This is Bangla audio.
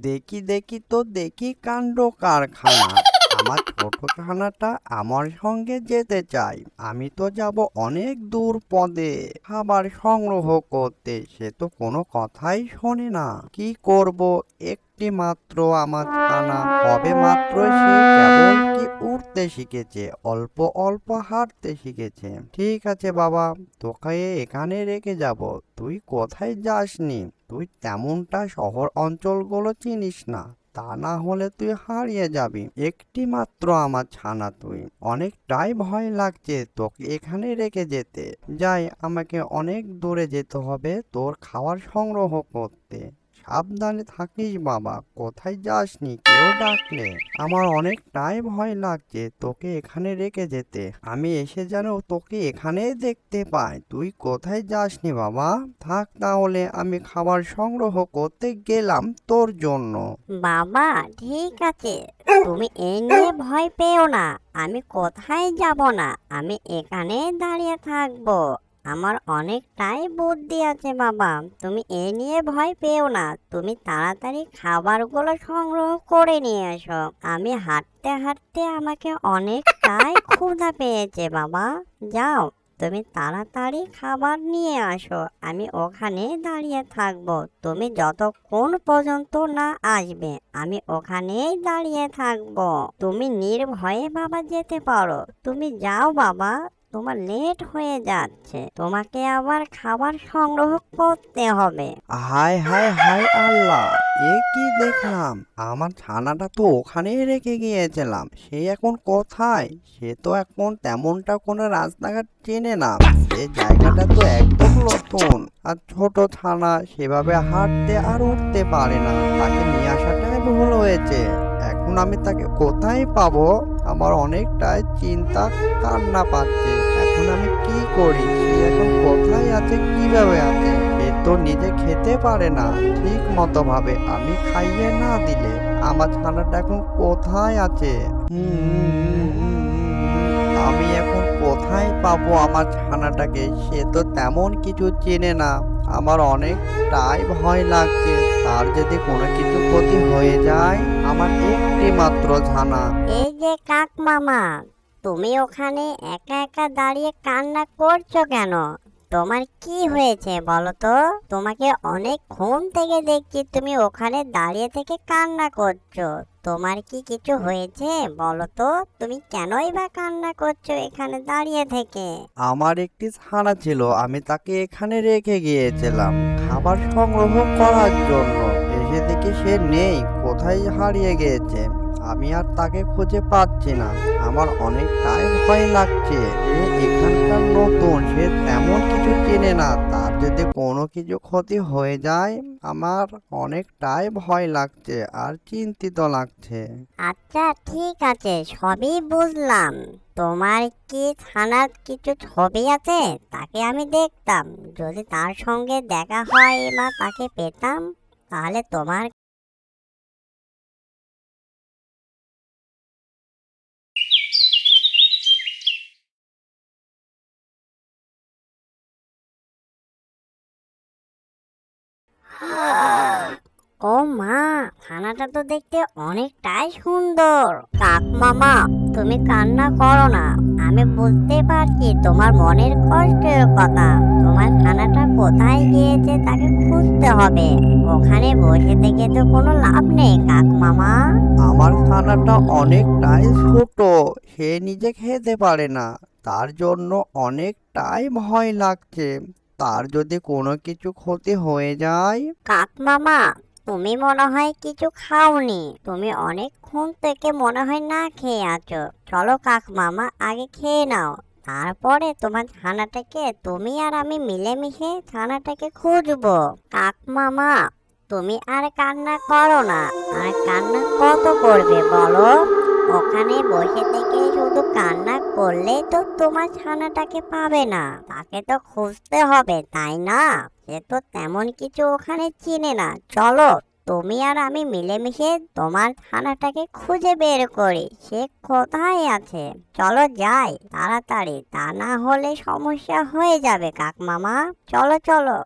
দেখি দেখি তো দেখি কাণ্ড কারখানা। আমার ছোট ছানাটা আমার সঙ্গে যেতে চাই। আমি তো যাব অনেক দূর পদে খাবার সংগ্রহ করতে, সে তো কোনো কথাই শোনে না। কি করব, একটি মাত্র আমার ছানা, হবে মাত্র সে কেবল কি উড়তে শিখেছে, অল্প অল্প হাঁটতে শিখেছে। ঠিক আছে বাবা, তোকে এখানে রেখে যাব। তুই কোথায় যাসনি, তুই তেমনটা শহর অঞ্চলগুলো চিনিস না, তা না হলে তুই হারিয়ে যাবি। একটি মাত্র আমার ছানা তুই, অনেকটাই ভয় লাগছে তোকে এখানে রেখে যেতে। যাই, আমাকে অনেক দূরে যেতে হবে তোর খাবার সংগ্রহ করতে। সাবধানে থাকিস বাবা, কোথায় যাসনি, কেউ ডাকলে। আমার অনেকটাই ভয় লাগছে তোকে এখানে রেখে যেতে। আমি এসে যেন তোকে এখানেই দেখতে পাই। তুই কোথায় যাসনি বাবা, থাক তাহলে, আমি খাবার সংগ্রহ করতে গেলাম তোর জন্য। বাবা ঠিক আছে, তুমি এ নিয়ে ভয় পেও না। আমি কোথায় যাব না, আমি এখানে দাঁড়িয়ে থাকবো। আমার অনেকটাই বুদ্ধি আছে বাবা, তুমি এ নিয়ে ভয় পেও না। তুমি তাড়াতাড়ি খাবারগুলো সংগ্রহ করে নিয়ে এসো। আমি হাঁটতে হাঁটতে আমাকে অনেকটাই ক্ষুধা পেয়েছে বাবা। যাও, তুমি তাড়াতাড়ি খাবার নিয়ে আসো, আমি ওখানে দাঁড়িয়ে থাকবো। তুমি যতক্ষণ পর্যন্ত না আসবে আমি ওখানেই দাঁড়িয়ে থাকবো। তুমি নির্ভয়ে বাবা যেতে পারো। তুমি যাও বাবা, তোমার লেট হয়ে যাচ্ছে, তোমাকে আবার খাবার সংগ্রহ করতে হবে। হায় হায় হায় আল্লাহ, এ কি দেখলাম! আমার ছানাটা তো ওখানেই রেখে গিয়েছিলাম, সে এখন কোথায়? সে তো এখন তেমনটা কোনো রাস্তাঘাট চেনে না, সে জায়গাটা তো একদম নতুন। আর ছোট ছানা সেভাবে হাঁটতে আর উঠতে পারে না, তাকে নিয়ে আসাটাই ভুল হয়েছে। এখন আমি তাকে কোথায় পাবো? আমার অনেকটাই চিন্তা, কান্না পাচ্ছে। এখন আমি কি করি? সে এখন কোথায় আছে, কিভাবে আছে? সে তো নিজে খেতে পারে না ঠিক মতো ভাবে, আমি খাইয়ে না দিলে। আমার ছানাটা এখন কোথায় আছে? আমি এখন কোথায় পাবো আমার ছানাটাকে? সে তো তেমন কিছু চেনে না। আমার অনেকটাই ভয় লাগছে, তার যদি কোনো কিছু ক্ষতি হয়ে যায়। আমার একটি মাত্র ছানা। এই যে কাক মামা, তুমি ওখানে একা একা দাঁড়িয়ে কান্না করছো কেন? তোমার কি হয়েছে বলো তো? তোমাকে অনেকক্ষণ থেকে দেখছি তুমি ওখানে দাঁড়িয়ে থেকে কান্না করছো। তোমার কি কিছু হয়েছে বলো তো? তুমি কেনই বা কান্না করছো এখানে দাঁড়িয়ে থেকে? আমার একটি ছানা ছিল, আমি তাকে এখানে রেখে গিয়েছিলাম খাবার সংগ্রহ করার জন্য। এসে দেখি সে নেই, কোথায় হারিয়ে গিয়েছে। আমি আর তাকে খুঁজে পাচ্ছি না। আমার অনেকটাই ভয় লাগছে। সে এখানকার নতুন, সে তেমন কিছু চেনে না, তার যদি কোনো কিছু ক্ষতি হয়ে যায়। আমার অনেকটাই ভয় লাগছে আর চিন্তিত লাগছে। আচ্ছা ঠিক আছে, সবই বুঝলাম। তোমার কি থানার কিছু ছবি আছে? তাকে আমি দেখতাম। যদি তার সঙ্গে দেখা হয় বা তাকে পেতাম, তাহলে তোমার ও মা, ছানাটা তো দেখতে অনেকটাই সুন্দর। কাক মামা, তুমি কান্না করো না। আমি বুঝতে পারছি তোমার মনের কষ্টের কথা। তোমার ছানাটা কোথায় গিয়েছে তাকে খুঁজতে হবে। ওখানে বসে থেকে তো কোনো লাভ নেই কাক মামা। আমার ছানাটা অনেকটাই ছোট, সে নিজে খেতে পারে না, তার জন্য অনেকটাই ভয় লাগছে। তার যদি কোনো কিছু ক্ষতি হয়ে যায়। কাক মামা, তুমি মনে হয় কিছু খাওনি। তুমি অনেকক্ষণ থেকে মনে হয় না খেয়ে আছো। চলো কাক মামা, আগে খেয়ে নাও। তারপরে তোমার ছানাটাকে তুমি আর আমি মিলেমিশে ছানাটাকে খুঁজবো। কাক মামা, তুমি আর কান্না করো না। আর কান্না কত করবে বলো? ওখানে বসে থেকে শুধু কান্না করলেই তো তোমার ছানাটাকে পাবে না। তাকে তো খুঁজতে হবে, তাই না? সে তো তেমন কিছু ওখানে চিনে না। চলো, তুমি আর আমি মিলেমিশে তোমার ছানাটাকে খুঁজে বের করি, সে কোথায় আছে। চলো যাই তাড়াতাড়ি, তা না হলে সমস্যা হয়ে যাবে কাক মামা। চলো চলো।